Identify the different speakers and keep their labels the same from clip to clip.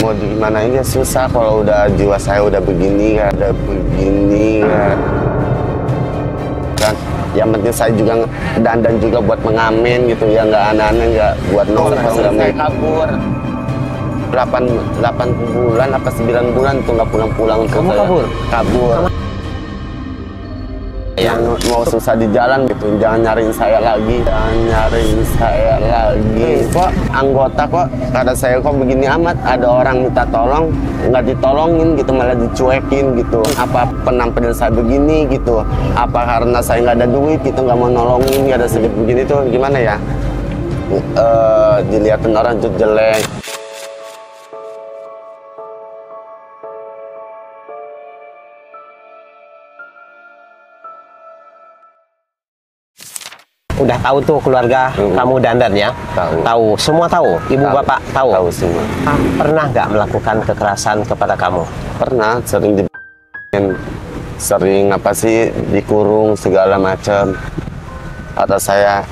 Speaker 1: Mau gimana ini susah kalau udah jiwa saya udah begini kan. Yang penting saya juga dandan juga buat mengamen gitu ya, nggak aneh-aneh, nggak buat nongkrong, nggak main. Kabur 8 bulan apa 9 bulan tuh nggak pulang-pulang tuh.
Speaker 2: Kamu
Speaker 1: kabur yang mau susah di jalan gitu, jangan nyariin saya lagi. Kok anggota kok kata saya kok begini amat, ada orang minta tolong nggak ditolongin gitu, malah dicuekin gitu. Apa penampilan saya begini gitu, apa karena saya nggak ada duit gitu, nggak mau nolongin, nggak ada sedikit begini tuh gimana ya, dilihatin orang tuh jelek.
Speaker 2: Udah tahu tuh keluarga kamu dandan ya? Tahu. Semua tahu? Ibu bapak tahu?
Speaker 1: Tahu semua.
Speaker 2: Pernah nggak melakukan kekerasan kepada kamu?
Speaker 1: Pernah, sering apa sih, dikurung segala macam. Kata saya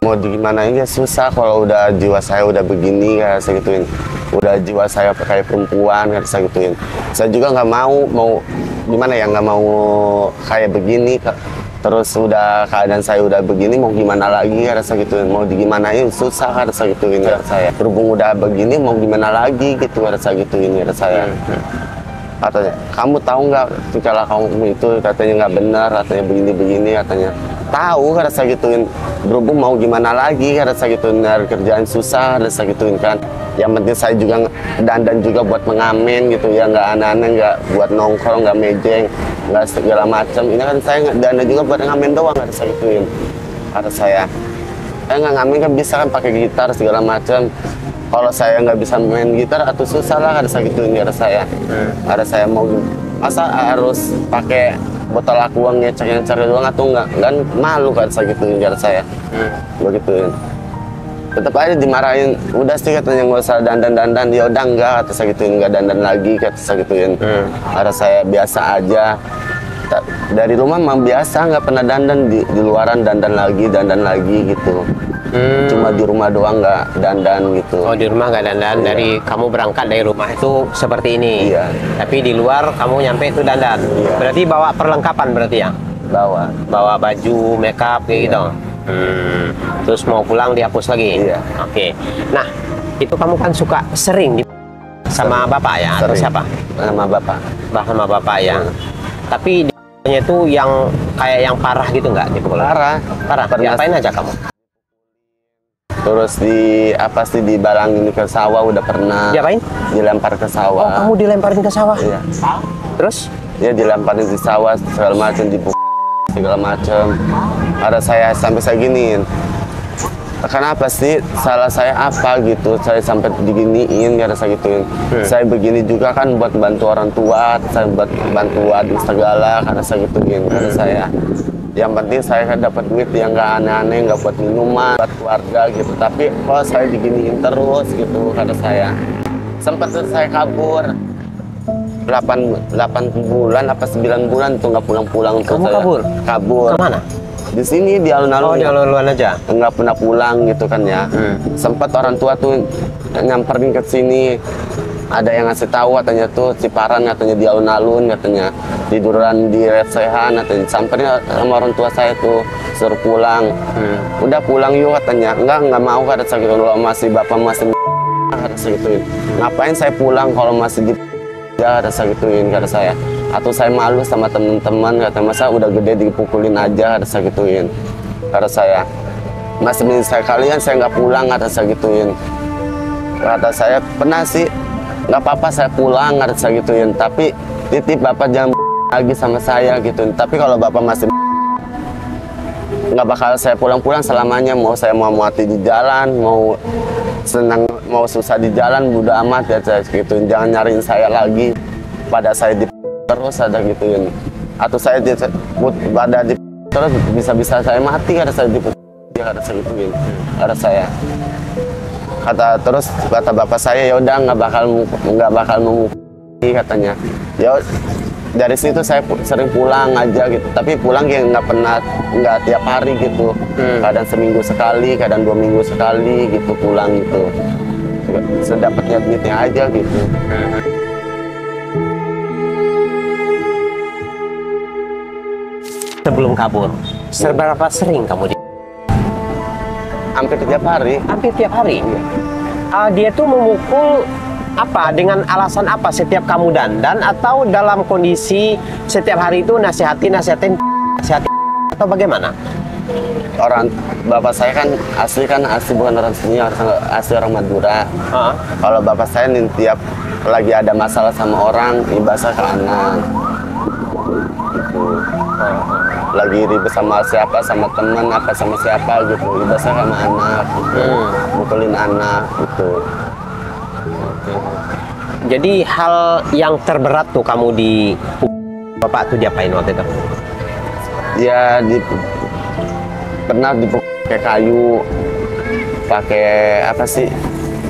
Speaker 1: mau gimana ini susah kalau udah jiwa saya udah begini kayak saya gituin. Udah jiwa saya kayak perempuan kayak saya gituin. Saya juga nggak mau gimana ya, nggak mau kayak begini. Terus udah keadaan saya udah begini, mau gimana lagi rasa gituin, mau digimanain susah rasa gituin saya. Berhubung udah begini mau gimana lagi gitu rasa gituin saya. Katanya, kamu tahu nggak kalau kamu itu katanya nggak benar, katanya begini katanya. Tahu rasa gituin, berhubung mau gimana lagi rasa gituin, dari kerjaan susah rasa gituin kan. Yang penting saya juga dandan juga buat mengamen gitu ya, nggak aneh-aneh, nggak buat nongkrong, nggak mejeng, nggak segala macam. Ini kan saya dandan juga buat ngamen doang, nggak saya gituin. Kata saya nggak ngamen kan bisa kan pakai gitar segala macam. Kalau saya nggak bisa main gitar atau susah lah, kata saya gituin. Kata saya mau masa harus pakai botol aqua ngecek doang atau nggak, kan malu, kata saya gituin. Kata saya begituin. Tetap aja dimarahin, udah sih katanya nggak usah dandan, ya udah enggak, kata saya gituin, nggak dandan lagi, kata saya gituin. Ada saya biasa aja, dari rumah mah biasa, nggak pernah dandan, di luaran dandan lagi gitu. Cuma di rumah doang nggak dandan gitu.
Speaker 2: Oh, di rumah nggak dandan. Iya. Dari kamu berangkat dari rumah itu seperti ini.
Speaker 1: Iya.
Speaker 2: Tapi di luar kamu nyampe itu dandan. Iya. Berarti bawa perlengkapan berarti ya? Bawa baju, makeup kayak gitu. Terus mau pulang dihapus lagi.
Speaker 1: Iya.
Speaker 2: Oke. Nah, itu kamu kan suka sering sama bapak ya? Atau siapa?
Speaker 1: Sama bapak.
Speaker 2: Sama bapak ya. Tapi itu yang kayak yang parah gitu nggak dipukul?
Speaker 1: Parah.
Speaker 2: Diapain aja kamu?
Speaker 1: Terus dibalangin ke sawah udah pernah.
Speaker 2: Diapain?
Speaker 1: Dilempar ke sawah.
Speaker 2: Oh, kamu dilemparin ke sawah?
Speaker 1: Iya.
Speaker 2: Terus?
Speaker 1: Ya dilemparin di sawah segala macam, dipukul segala macam. Ada saya sampai saya giniin. Kenapa sih, salah saya apa gitu, saya sampai diginiin, karena saya gituin. Saya begini juga kan buat bantu orang tua, saya buat bantu adik segala, karena saya gituin. Karena saya yang penting saya kan dapat duit yang nggak aneh-aneh, nggak buat minuman, buat keluarga gitu. Tapi kok saya diginiin terus gitu, kata saya. Sempat saya kabur 8 bulan apa 9 bulan tuh nggak pulang-pulang.
Speaker 2: Kamu kabur? Kemana?
Speaker 1: Di sini, di alun-alun.
Speaker 2: Oh, di alun-alun aja?
Speaker 1: Nggak pernah pulang gitu kan ya. Sempat orang tua tuh nyamperin ke sini. Ada yang ngasih tahu katanya tuh Ciparan, katanya di alun-alun, katanya tiduran di recehan, katanya samperin sama orang tua saya tuh suruh pulang. Udah pulang yuk katanya. Nggak mau, kata saya gitu. Kalau masih bapak masih kata saya gituin. Ngapain saya pulang kalau masih di kata saya gituin, kata saya. Atau saya malu sama teman-teman, kata masa udah gede dipukulin aja, kata saya gituin. Kata saya masih menyesal kalian saya nggak pulang, kata saya gituin. Kata saya pernah sih, nggak apa-apa saya pulang, kata saya gituin. Tapi titip bapak jangan lagi sama saya gituin. Tapi kalau bapak masih nggak bakal saya pulang-pulang selamanya. Mau saya mau mati di jalan, mau senang mau susah di jalan, bodo amat ya saya gituin. Jangan nyariin saya lagi, pada saya di terus ada gituin. Atau saya pada di terus bisa-bisa saya mati, kata saya kata saya gituin. Kata saya. Terus kata bapak saya, ya udah nggak bakal memukul katanya. Ya dari situ saya sering pulang aja gitu, tapi pulang ya nggak tiap hari gitu. Kadang seminggu sekali, kadang 2 minggu sekali gitu pulang gitu. sedapatnya duitnya aja gitu.
Speaker 2: Sebelum kabur, seberapa sering kamu
Speaker 1: Hampir tiap hari.
Speaker 2: hampir tiap hari?
Speaker 1: Iya.
Speaker 2: Dia tuh memukul apa, dengan alasan apa? Setiap kamu dandan atau dalam kondisi setiap hari itu nasihatin atau bagaimana?
Speaker 1: Orang bapak saya kan asli bukan orang sini, asli orang Madura. Kalau bapak saya nih tiap lagi ada masalah sama orang, ibasa ke anak. Gitu. Lagi ribet sama siapa, sama teman apa sama siapa gitu, ibasa sama anak, gitu. Mukulin anak gitu.
Speaker 2: Jadi hal yang terberat tuh kamu di bapak tuh diapain waktu itu?
Speaker 1: Ya pernah dipukul pakai kayu, pakai apa sih?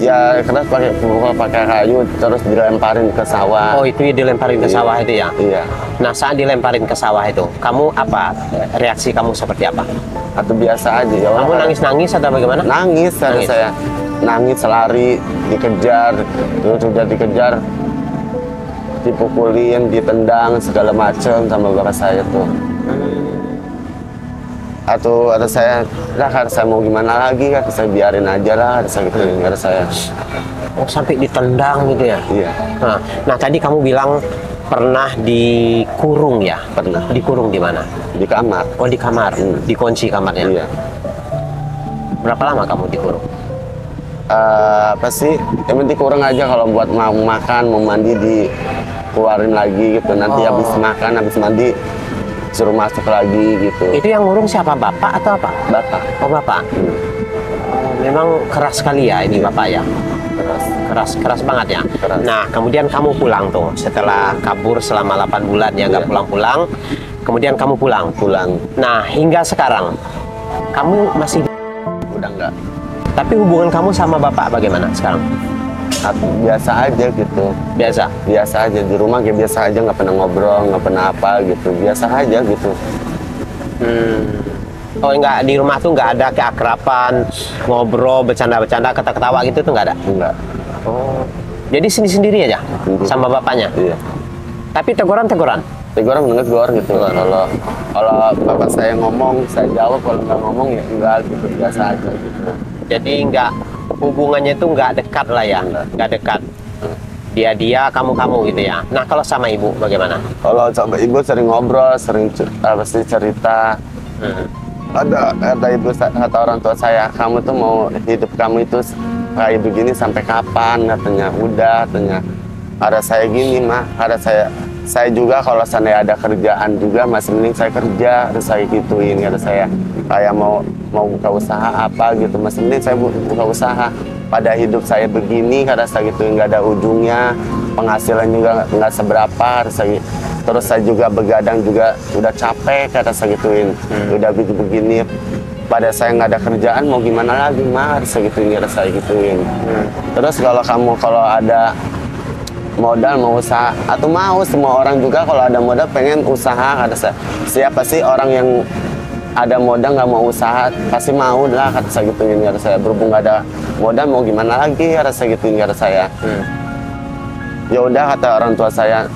Speaker 1: Ya keras pakai kayu, terus dilemparin ke sawah.
Speaker 2: Oh, itu dilemparin ke sawah itu ya?
Speaker 1: Iya.
Speaker 2: Nah, saat dilemparin ke sawah itu, kamu apa? Reaksi kamu seperti apa?
Speaker 1: Atau biasa aja ya.
Speaker 2: Kamu nangis-nangis atau bagaimana?
Speaker 1: Nangis. Saya nangis, lari, dikejar, terus udah dikejar, dipukulin, ditendang segala macam sama bapak saya tuh. Atau ada saya, kata saya mau gimana lagi, kata saya biarin aja lah, kata saya gitu, kata saya.
Speaker 2: Oh, sampai ditendang gitu ya?
Speaker 1: Iya.
Speaker 2: Nah, tadi kamu bilang pernah dikurung ya?
Speaker 1: Pernah.
Speaker 2: Dikurung di mana?
Speaker 1: Di kamar.
Speaker 2: Oh, di kamar, dikunci kamarnya?
Speaker 1: Iya.
Speaker 2: Berapa lama kamu dikurung?
Speaker 1: Apa sih? Yang penting kurang aja, kalau buat mau makan, mau mandi dikeluarin lagi gitu. Nanti habis makan, habis mandi suruh masuk lagi gitu.
Speaker 2: Itu yang ngurung siapa? Bapak atau apa?
Speaker 1: Bapak.
Speaker 2: Oh, bapak. Memang keras sekali ya ini bapak ya. Keras banget ya.
Speaker 1: Keras.
Speaker 2: Nah, kemudian kamu pulang tuh setelah kabur selama 8 bulan ya, nggak pulang-pulang. Kemudian kamu pulang. Nah, hingga sekarang kamu masih
Speaker 1: Udah enggak.
Speaker 2: tapi hubungan kamu sama bapak bagaimana sekarang?
Speaker 1: Biasa aja gitu. Biasa aja di rumah, kayak biasa aja, nggak pernah ngobrol, nggak pernah apa gitu. Biasa aja gitu.
Speaker 2: Oh, enggak, di rumah tuh nggak ada keakraban, ngobrol, bercanda-bercanda, ketawa-ketawa gitu tuh nggak ada?
Speaker 1: Enggak.
Speaker 2: Oh, jadi sendiri aja sama bapaknya?
Speaker 1: Iya.
Speaker 2: Tapi teguran?
Speaker 1: Teguran gitu. Kalau bapak saya ngomong, saya jawab. Kalau nggak ngomong ya enggak gitu. Biasa aja gitu.
Speaker 2: Jadi nggak, hubungannya itu nggak dekat lah ya? Nggak dekat. Dia, kamu gitu ya. Nah, kalau sama ibu bagaimana?
Speaker 1: Kalau sama ibu sering ngobrol, sering cerita. Ada ibu, kata orang tua saya, kamu tuh mau hidup kamu itu kayak begini sampai kapan, katanya. Udah, katanya. Ada saya gini mah, ada saya juga kalau seandainya ada kerjaan juga masih mending saya kerja, terus saya gituin, kata saya. Kayak mau buka usaha apa gitu, masih mending saya buka usaha. Pada hidup saya begini, kata saya gitu, nggak ada ujungnya, penghasilan juga nggak seberapa, kata saya. Terus saya juga begadang juga udah capek, kata saya gituin. Udah begini, pada saya nggak ada kerjaan mau gimana lagi mah, kata saya gituin. Terus kalau ada modal mau usaha, atau mau semua orang juga kalau ada modal pengen usaha, kata saya. Siapa sih orang yang ada modal nggak mau usaha? Pasti mau lah, kata saya gituin, kata saya. Berhubung nggak ada modal mau gimana lagi, kata saya gituin, kata saya. Ya udah, kata orang tua saya,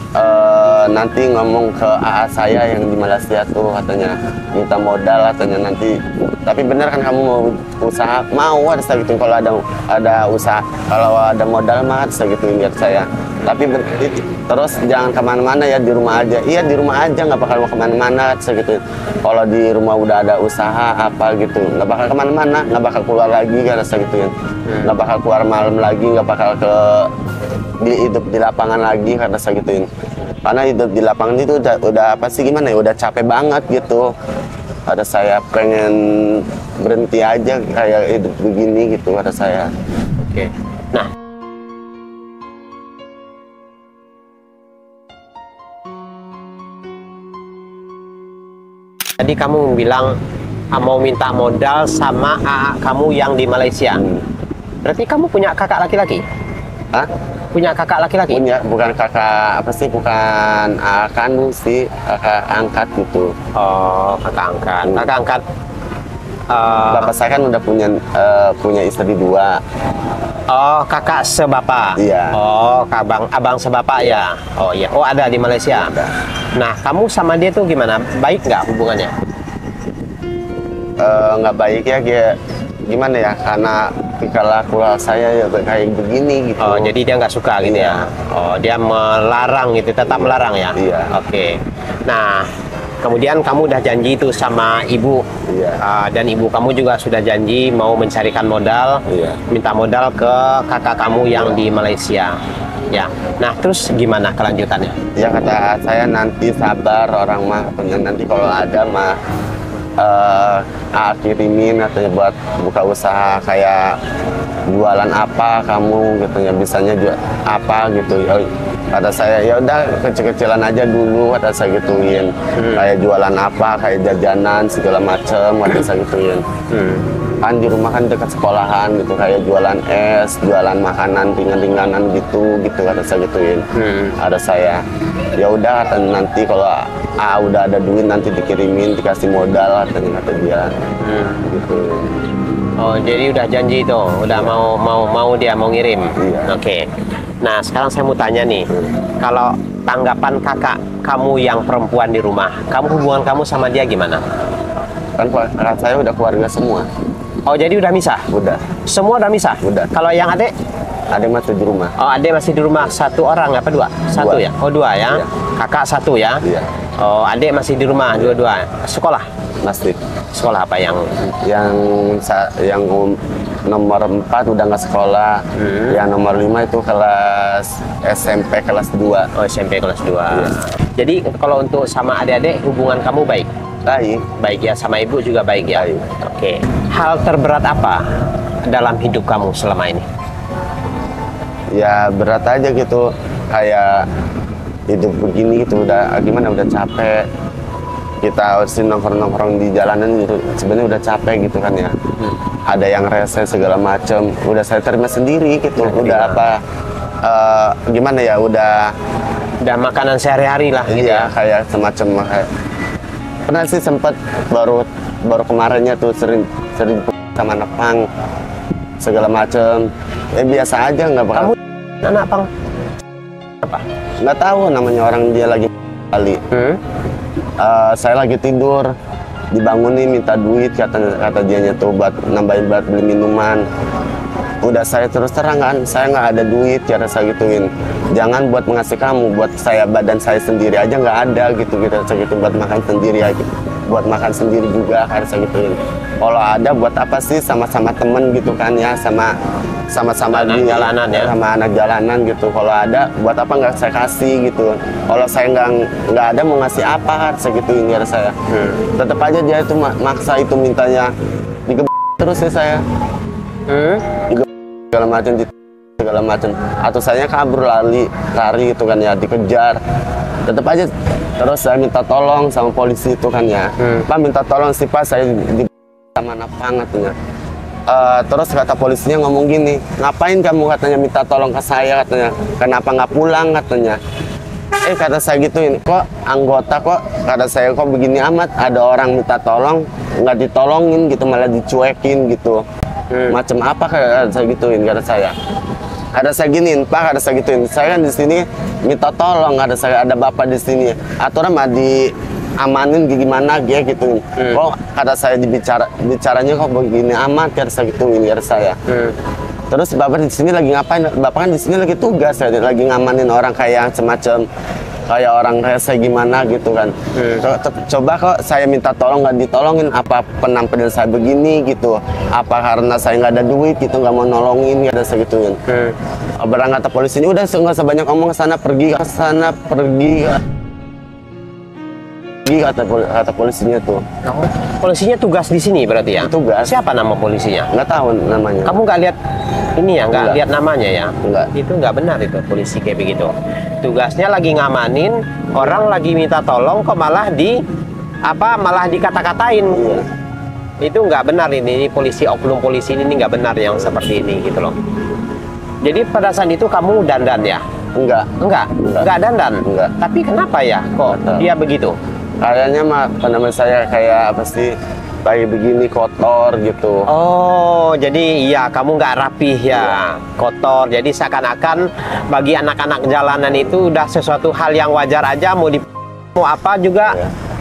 Speaker 1: nanti ngomong ke AA saya yang di Malaysia tuh, katanya minta modal, katanya nanti. Tapi bener kan kamu mau usaha? Mau, kata saya gitu. Kalau ada usaha, kalau ada modal mah, kata saya gituin, kata saya. Tapi terus jangan kemana-mana ya, di rumah aja. Iya, di rumah aja, nggak bakal mau kemana-mana, kata saya gitu. Kalau di rumah udah ada usaha apa gitu, nggak bakal kemana-mana, nggak bakal keluar lagi, kata saya gituin. Nggak bakal keluar malam lagi, nggak bakal hidup di lapangan lagi, kata saya gituin. Karena hidup di lapangan itu udah apa sih, gimana ya, udah capek banget gitu. Kata saya pengen berhenti aja kayak hidup begini gitu, kata saya.
Speaker 2: Oke. Nah, tadi kamu bilang mau minta modal sama AA kamu yang di Malaysia. Berarti kamu punya kakak laki-laki?
Speaker 1: Hah?
Speaker 2: Punya kakak laki-laki?
Speaker 1: Punya, bukan kakak apa sih, bukan kandung sih, kakak angkat gitu.
Speaker 2: Oh, kakak angkat. Kakak angkat.
Speaker 1: Bapak saya kan udah punya istri 2.
Speaker 2: Oh, kakak sebapak.
Speaker 1: Iya.
Speaker 2: Oh, abang sebapak ya. Oh iya. Oh, ada di Malaysia.
Speaker 1: Ada.
Speaker 2: Nah, kamu sama dia tuh gimana? Baik nggak hubungannya?
Speaker 1: Nggak baik ya, gimana ya, karena kalau saya ya kayak begini gitu.
Speaker 2: Oh, jadi dia nggak suka gitu
Speaker 1: Iya.
Speaker 2: ya? Oh, dia melarang gitu, tetap melarang ya?
Speaker 1: Iya.
Speaker 2: Oke. Nah, kemudian kamu udah janji itu sama ibu.
Speaker 1: Iya.
Speaker 2: Dan ibu kamu juga sudah janji mau mencarikan modal,
Speaker 1: Iya.
Speaker 2: minta modal ke kakak kamu yang
Speaker 1: Iya.
Speaker 2: di Malaysia. Ya. Nah, terus gimana kelanjutannya?
Speaker 1: Ya kata saya nanti sabar orang mah, katanya nanti kalau ada mah kirimin katanya buat buka usaha kayak jualan apa kamu katanya, bisanya jual apa gitu. Ya, kata saya ya udah kecil-kecilan aja dulu, kata saya gituin. Kayak jualan apa, kayak jajanan segala macem, kata saya gituin. Kan di rumah kan dekat sekolahan gitu, kayak jualan es, jualan makanan ringan-ringanan gitu kata saya gituin. Ada saya ya udah katanya nanti kalau udah ada duit nanti dikirimin, dikasih modal katanya, kata dia. Gitu.
Speaker 2: Oh, jadi udah janji itu, udah mau dia mau ngirim.
Speaker 1: Iya.
Speaker 2: Oke. Nah, sekarang saya mau tanya nih, kalau tanggapan kakak kamu yang perempuan di rumah, hubungan kamu sama dia gimana?
Speaker 1: Kan kakak saya udah keluarga semua.
Speaker 2: Oh, jadi udah misah?
Speaker 1: Udah.
Speaker 2: Semua udah misah?
Speaker 1: Udah.
Speaker 2: Kalau yang adik?
Speaker 1: Ada masih di rumah.
Speaker 2: Oh, adik masih di rumah satu orang apa dua? Satu
Speaker 1: Dua.
Speaker 2: ya? Oh, dua ya?
Speaker 1: Iya.
Speaker 2: Kakak satu ya?
Speaker 1: Iya.
Speaker 2: Oh, adik masih di rumah dua-dua. Sekolah?
Speaker 1: Masih.
Speaker 2: Sekolah apa yang?
Speaker 1: Yang nomor 4 udah nggak sekolah. Yang nomor 5 itu kelas SMP kelas 2.
Speaker 2: Oh, SMP kelas 2.
Speaker 1: Iya.
Speaker 2: Jadi kalau untuk sama adik-adik hubungan kamu baik?
Speaker 1: Baik.
Speaker 2: Baik ya, sama ibu juga baik ya?
Speaker 1: Baik.
Speaker 2: Oke. Hal terberat apa dalam hidup kamu selama ini?
Speaker 1: Ya berat aja gitu, kayak hidup begini gitu udah gimana, udah capek. Kita harus nongkrong-nongkrong di jalanan gitu, sebenarnya udah capek gitu kan ya. Ada yang rese segala macem, udah saya terima sendiri gitu. Udah apa gimana ya, udah
Speaker 2: Makanan sehari-hari lah gitu
Speaker 1: iya
Speaker 2: ya?
Speaker 1: kayak semacam pernah sih sempet baru kemarinnya tuh sering sama anak pang segala macem. Biasa aja, nggak bakal.
Speaker 2: Kamu anak pang apa?
Speaker 1: Nggak tahu namanya, orang dia lagi kali. Saya lagi tidur, dibangunin minta duit kata dianya tuh buat nambahin buat beli minuman. Udah saya terus terang kan, saya nggak ada duit, cara saya gituin. Jangan buat mengasih kamu, buat saya badan saya sendiri aja nggak ada gitu saya gitu, buat makan sendiri aja, buat makan sendiri juga harus saya gituin. Kalau ada buat apa sih, sama-sama temen gitu kan ya, sama-sama
Speaker 2: anak jalanan ya,
Speaker 1: sama anak jalanan gitu. Kalau ada buat apa nggak saya kasih gitu. Kalau saya nggak ada mau ngasih apa harus saya gituin ya saya. Tetap aja dia itu maksa itu mintanya terus ya saya. Segala macam atau saya kabur lari gitu kan ya, dikejar. Tetap aja terus saya minta tolong sama polisi itu kan ya. Pak minta tolong sih Pak, saya di sama napang katanya. Terus kata polisinya ngomong gini, ngapain kamu katanya minta tolong ke saya katanya, kenapa nggak pulang katanya. Kata saya gituin, kok anggota kok, kata saya kok begini amat, ada orang minta tolong nggak ditolongin gitu, malah dicuekin gitu. Macam apa kata saya gituin, kata saya. Ada saya giniin, Pak, ada saya gituin. Saya kan di sini minta tolong, ada saya ada bapak di sini. Aturan mah diamanin gimana dia gituin. Kok kata saya bicaranya kok begini amat, kata saya gituin, kata saya. Terus bapak di sini lagi ngapain? Bapak kan di sini lagi tugas, lagi ngamanin orang kayak semacam kayak orang rese gimana gitu kan. Coba kok saya minta tolong nggak ditolongin, apa penampilan saya begini gitu, apa karena saya nggak ada duit gitu, nggak mau nolongin, nggak ada segituin. Barang kata polisi ini udah nggak usah banyak ngomong, pergi kata polisinya tuh.
Speaker 2: Polisinya tugas di sini berarti ya?
Speaker 1: Tugas.
Speaker 2: Siapa nama polisinya?
Speaker 1: Nggak tahu namanya.
Speaker 2: Kamu nggak lihat ini ya, nggak lihat namanya ya?
Speaker 1: Enggak.
Speaker 2: Itu nggak benar itu, polisi kayak begitu. Tugasnya lagi ngamanin, orang lagi minta tolong kok malah dikata-katain.
Speaker 1: Iya.
Speaker 2: Itu nggak benar ini polisi, oknum polisi ini nggak benar yang seperti ini gitu loh. Jadi pada saat itu kamu dandan ya? Enggak dandan.
Speaker 1: Enggak.
Speaker 2: Tapi kenapa ya kok dia begitu?
Speaker 1: Kayaknya mah namanya saya kayak apa sih, kayak begini kotor gitu.
Speaker 2: Oh, jadi iya kamu nggak rapih ya, kotor. Jadi seakan-akan bagi anak-anak jalanan itu udah sesuatu hal yang wajar aja, mau apa juga,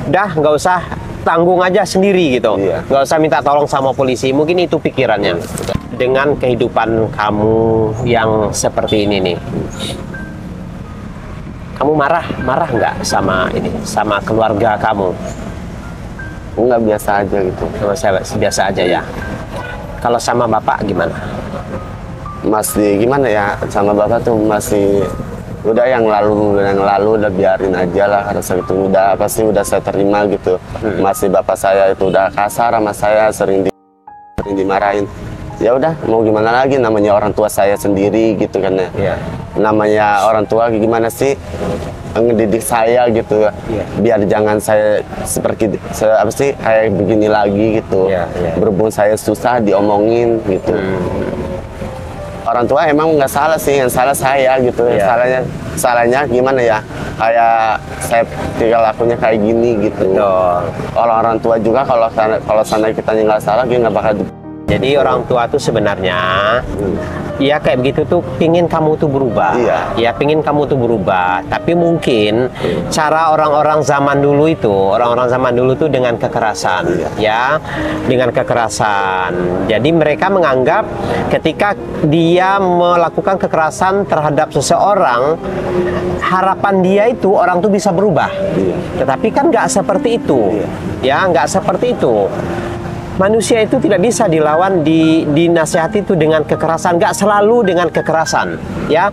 Speaker 2: udah nggak usah tanggung aja sendiri gitu, nggak usah minta tolong sama polisi. Mungkin itu pikirannya. Dengan kehidupan kamu yang seperti ini nih, kamu marah nggak sama ini, sama keluarga kamu?
Speaker 1: Enggak, biasa aja gitu.
Speaker 2: Biasa aja ya. Kalau sama bapak gimana?
Speaker 1: Masih gimana ya, sama bapak tuh masih udah yang lalu udah biarin aja lah, rasa gitu udah pasti udah saya terima gitu. Masih bapak saya itu udah kasar sama saya, sering dimarahin. Ya udah mau gimana lagi, namanya orang tua saya sendiri gitu kan ya. Namanya orang tua gimana sih ngedidik saya gitu, biar jangan saya seperti apa sih kayak begini lagi gitu. Berhubung saya susah diomongin gitu. Orang tua emang nggak salah sih, yang salah saya gitu. Salahnya gimana ya, kayak saya tinggal lakunya kayak gini gitu. Orang tua juga kalau sana kita nggak salah, dia nggak bakal.
Speaker 2: Jadi orang tua tuh sebenarnya ya kayak begitu tuh pingin kamu tuh berubah. Ya pingin kamu tuh berubah. Tapi mungkin cara orang-orang zaman dulu tuh dengan kekerasan. Ya, dengan kekerasan. Jadi mereka menganggap ketika dia melakukan kekerasan terhadap seseorang, harapan dia itu orang tuh bisa berubah. Tetapi kan nggak seperti itu. Ya, nggak seperti itu. Manusia itu tidak bisa dilawan, dinasihati itu dengan kekerasan, nggak selalu dengan kekerasan, ya.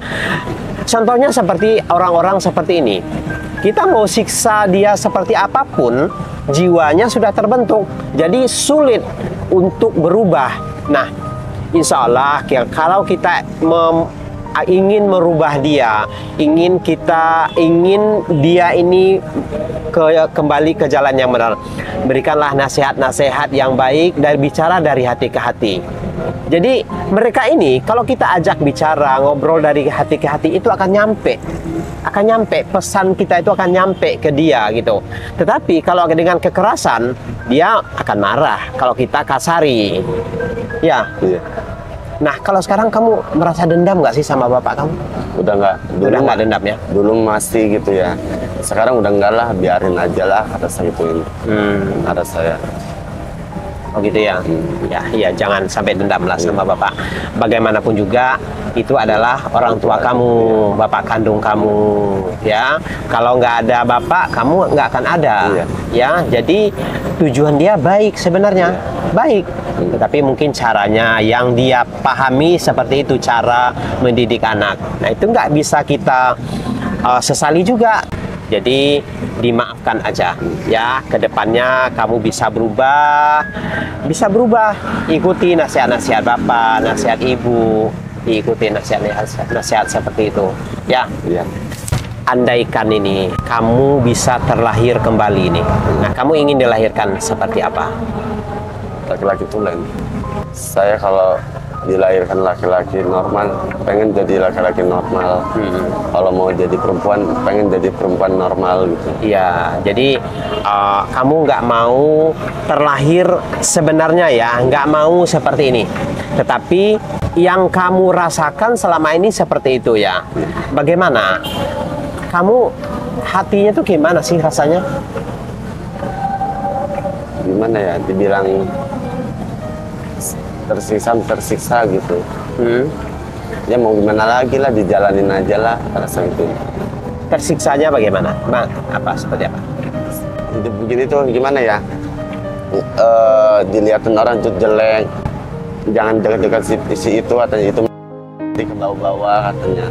Speaker 2: Contohnya seperti orang-orang seperti ini. Kita mau siksa dia seperti apapun, jiwanya sudah terbentuk, jadi sulit untuk berubah. Nah, insya Allah kalau kita ingin merubah dia, ingin dia ini kembali ke jalan yang benar, berikanlah nasihat-nasihat yang baik dan bicara dari hati ke hati. Jadi mereka ini kalau kita ajak bicara, ngobrol dari hati ke hati, itu akan nyampe, pesan kita itu akan nyampe ke dia gitu. Tetapi kalau dengan kekerasan, dia akan marah kalau kita kasari. Ya. Nah, kalau sekarang kamu merasa dendam nggak sih sama bapak kamu?
Speaker 1: Udah nggak.
Speaker 2: Udah nggak dendam ya?
Speaker 1: Dulu masih gitu ya. Sekarang udah nggak lah, biarin aja lah, kata saya gituin. Kata saya.
Speaker 2: Oh gitu ya? Ya, jangan sampai dendam lah sama bapak. Bagaimanapun juga, itu adalah orang tua kamu, bapak kandung kamu, ya. Kalau nggak ada bapak, kamu nggak akan ada, ya. Jadi tujuan dia baik sebenarnya, baik. Tetapi mungkin caranya yang dia pahami seperti itu, cara mendidik anak. Nah, itu nggak bisa kita sesali juga. Jadi dimaafkan aja, ya. Kedepannya kamu bisa berubah, ikuti nasihat-nasihat bapak, nasihat ibu, ikuti nasihat seperti itu, ya. Andaikan ini kamu bisa terlahir kembali nih, nah kamu ingin dilahirkan seperti apa?
Speaker 1: Laki-laki itu lain. Saya kalau dilahirkan laki-laki normal, pengen jadi laki-laki normal. Kalau mau jadi perempuan, pengen jadi perempuan normal gitu.
Speaker 2: Iya, jadi kamu nggak mau terlahir sebenarnya ya, nggak mau seperti ini. Tetapi yang kamu rasakan selama ini seperti itu ya. Bagaimana? Kamu hatinya tuh gimana sih rasanya?
Speaker 1: Gimana ya, dibilang tersiksa gitu. Ya mau gimana lagi lah, dijalanin aja lah rasa itu.
Speaker 2: Tersiksanya bagaimana? Seperti apa?
Speaker 1: Hidup begini tuh gimana ya? Dilihatin orang tuh jelek, jangan dekat-dekat si itu, katanya itu nanti ke bawah-bawah katanya.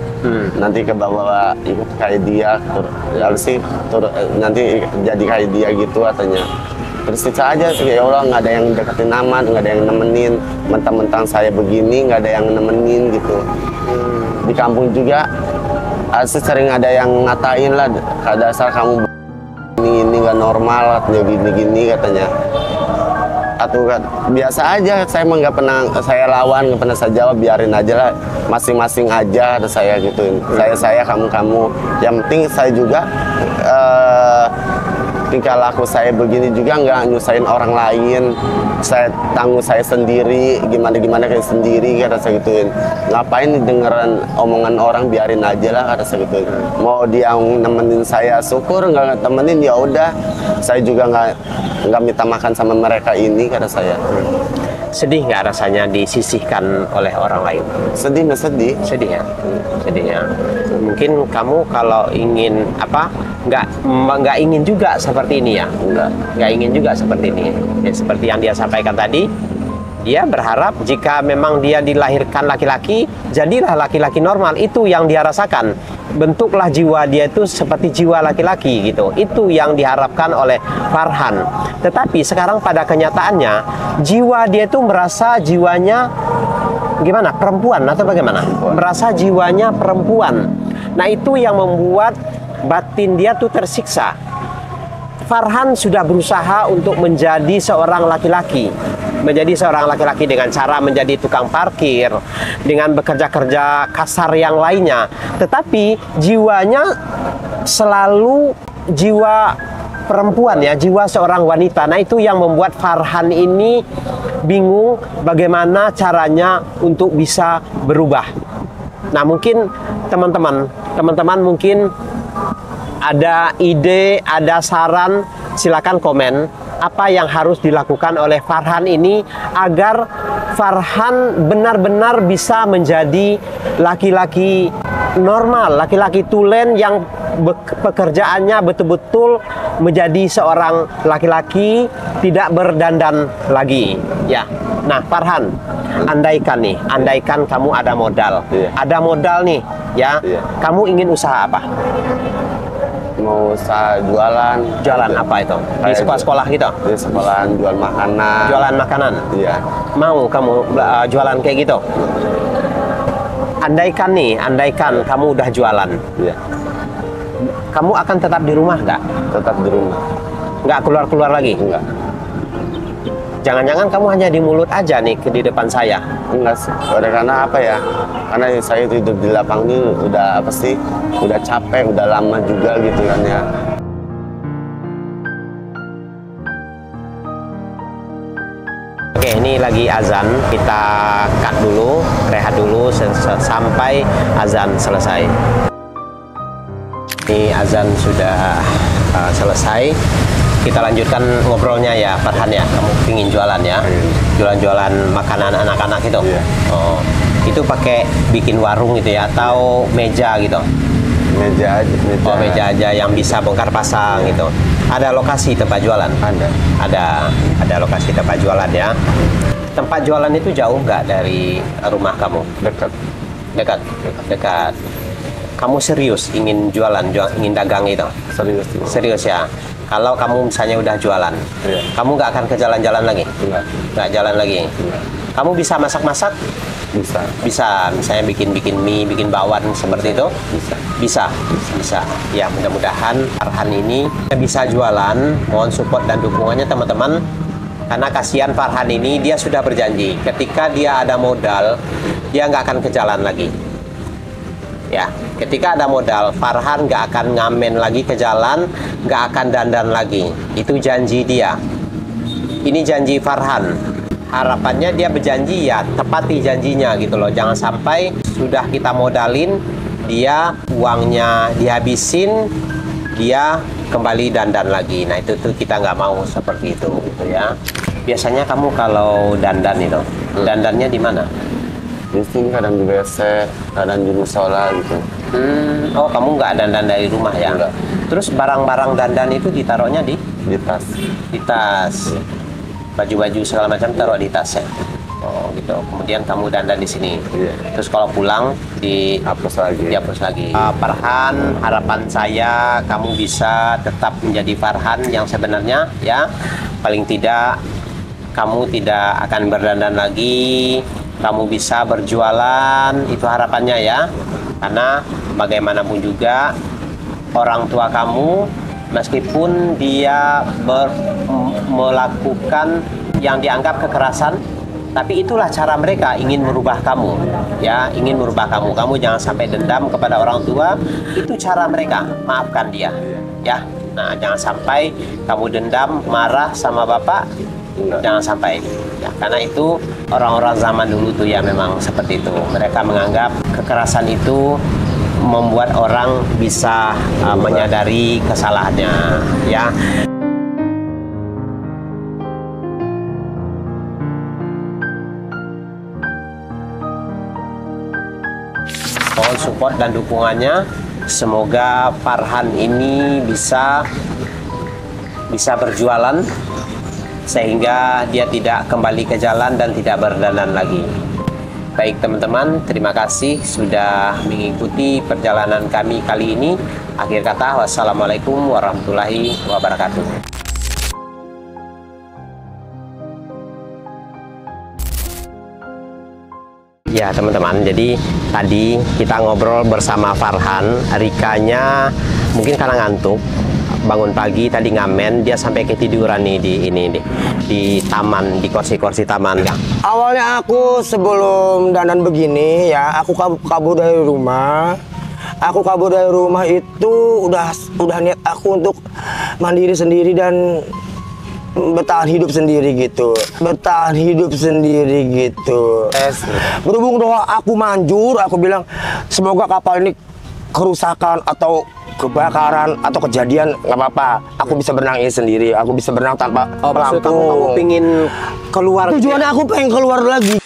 Speaker 1: Nanti ke bawah ikut kayak dia, nanti jadi kayak dia gitu katanya. Tersiksa aja sih, ya Allah, nggak ada yang deketin aman, nggak ada yang nemenin. Mentang-mentang saya begini, nggak ada yang nemenin gitu. Di kampung juga sering ada yang ngatain lah, dasar kamu ini nggak normal, katanya gini-gini katanya. Atau biasa aja, saya emang nggak pernah saya lawan, nggak pernah saya jawab, biarin aja lah, masing-masing aja, ada saya gituin. Saya kamu. Yang penting saya juga tingkah laku saya begini juga nggak nyusahin orang lain. Saya tanggung saya sendiri, gimana kayak sendiri, kata saya gituin. Ngapain dengeran omongan orang, biarin aja lah, kata saya gituin. Mau dia nemenin saya syukur, nggak temenin ya udah. Saya juga nggak minta makan sama mereka ini, kata saya.
Speaker 2: Sedih nggak rasanya disisihkan oleh orang lain?
Speaker 1: Sedih, nggak sedih?
Speaker 2: Sedih ya, sedih ya. Mungkin kamu kalau ingin apa, nggak ingin juga seperti ini ya, nggak ingin juga seperti ini. Ya, seperti yang dia sampaikan tadi, dia berharap jika memang dia dilahirkan laki-laki, jadilah laki-laki normal. Itu yang dia rasakan. Bentuklah jiwa dia itu seperti jiwa laki-laki gitu. Itu yang diharapkan oleh Farhan. Tetapi sekarang pada kenyataannya, jiwa dia itu merasa jiwanya gimana? Perempuan atau bagaimana? Merasa jiwanya perempuan. Nah, itu yang membuat batin dia tuh tersiksa. Farhan sudah berusaha untuk menjadi seorang laki-laki. Menjadi seorang laki-laki dengan cara menjadi tukang parkir, dengan bekerja-kerja kasar yang lainnya. Tetapi jiwanya selalu jiwa perempuan ya, jiwa seorang wanita. Nah, itu yang membuat Farhan ini bingung bagaimana caranya untuk bisa berubah. Nah, mungkin teman-teman mungkin ada ide, ada saran, silakan komen apa yang harus dilakukan oleh Farhan ini agar Farhan benar-benar bisa menjadi laki-laki normal, laki-laki tulen yang pekerjaannya betul-betul menjadi seorang laki-laki, tidak berdandan lagi ya. Nah, Farhan, andaikan kamu ada modal, ada modal nih ya, kamu ingin usaha apa?
Speaker 1: Mau usaha jualan.
Speaker 2: Jualan apa itu? Di sekolah-sekolah gitu?
Speaker 1: Di sekolah jual makanan.
Speaker 2: Jualan makanan?
Speaker 1: Iya.
Speaker 2: Mau kamu jualan kayak gitu? Andaikan kamu udah jualan.
Speaker 1: Iya.
Speaker 2: Kamu akan tetap di rumah nggak?
Speaker 1: Tetap di rumah.
Speaker 2: Nggak keluar-keluar lagi?
Speaker 1: Enggak.
Speaker 2: Jangan-jangan kamu hanya di mulut aja nih di depan saya?
Speaker 1: Enggak sih. Karena apa ya? Karena saya hidup di lapang ini udah apa sih? Udah capek, udah lama juga gitu kan ya.
Speaker 2: Oke, ini lagi azan. Kita cut dulu, rehat dulu sampai azan selesai. Ini azan sudah selesai. Kita lanjutkan ngobrolnya ya, Farhan ya. Kamu pingin jualan ya? Jualan-jualan makanan anak-anak itu? Oh, itu pakai bikin warung gitu ya? Atau meja gitu?
Speaker 1: Meja aja.
Speaker 2: Oh, meja aja yang bisa bongkar pasang gitu. Ada lokasi tempat jualan? Ada lokasi tempat jualan ya. Tempat jualan itu jauh nggak dari rumah kamu? Dekat. Kamu serius ingin jualan, ingin dagang itu? Serius ya. Kalau kamu misalnya udah jualan, kamu nggak akan ke jalan-jalan lagi? Nggak jalan lagi. Kamu bisa masak-masak? Bisa. Misalnya bikin mie, bikin bakwan seperti itu? Bisa. Ya, mudah-mudahan Farhan ini bisa jualan. Mohon support dan dukungannya teman-teman. Karena kasihan Farhan ini, dia sudah berjanji ketika dia ada modal, dia nggak akan ke jalan lagi. Ya, ketika ada modal, Farhan nggak akan ngamen lagi ke jalan, nggak akan dandan lagi. Itu janji dia. Ini janji Farhan. Harapannya dia berjanji ya, tepati janjinya gitu loh. Jangan sampai sudah kita modalin, dia uangnya dihabisin, dia kembali dandan lagi. Nah, itu tuh kita nggak mau seperti itu gitu ya. Biasanya kamu kalau dandan itu, dandannya di mana?
Speaker 1: Di sini, kadang di WC, kadang di musola gitu.
Speaker 2: Oh, kamu nggak dandan dari rumah ya?
Speaker 1: Enggak.
Speaker 2: Terus barang-barang dandan itu ditaruhnya di
Speaker 1: tas.
Speaker 2: Di tas. Baju-baju segala macam taruh di tas ya. Oh, gitu. Kemudian kamu dandan di sini. Terus kalau pulang dihapus lagi. Farhan, harapan saya kamu bisa tetap menjadi Farhan yang sebenarnya ya. Paling tidak kamu tidak akan berdandan lagi. Kamu bisa berjualan, itu harapannya ya. Karena bagaimanapun juga orang tua kamu, meskipun dia melakukan yang dianggap kekerasan, tapi itulah cara mereka ingin merubah kamu ya, ingin merubah kamu. Kamu jangan sampai dendam kepada orang tua. Itu cara mereka, maafkan dia ya. Nah, jangan sampai kamu dendam, marah sama bapak, jangan sampai. Ya, karena itu orang-orang zaman dulu tuh ya memang seperti itu. Mereka menganggap kekerasan itu membuat orang bisa menyadari kesalahannya, ya. Mohon support dan dukungannya. Semoga Farhan ini bisa berjualan sehingga dia tidak kembali ke jalan dan tidak berdandan lagi. Baik teman-teman, terima kasih sudah mengikuti perjalanan kami kali ini. Akhir kata, wassalamualaikum warahmatullahi wabarakatuh. Ya teman-teman, jadi tadi kita ngobrol bersama Farhan. Rikanya mungkin karena ngantuk, bangun pagi tadi ngamen, dia sampai ketiduran nih di taman, di kursi-kursi taman.
Speaker 3: Awalnya aku sebelum dandan begini ya, aku kabur dari rumah. Aku kabur dari rumah itu udah niat aku untuk mandiri sendiri dan bertahan hidup sendiri gitu. Berhubung doa aku manjur, aku bilang semoga kapal ini kerusakan atau kebakaran atau kejadian nggak apa-apa. Aku bisa berenang ini sendiri. Aku bisa berenang tanpa pelampung.
Speaker 2: Kamu pingin keluar?
Speaker 3: Tujuannya aku pengen keluar lagi.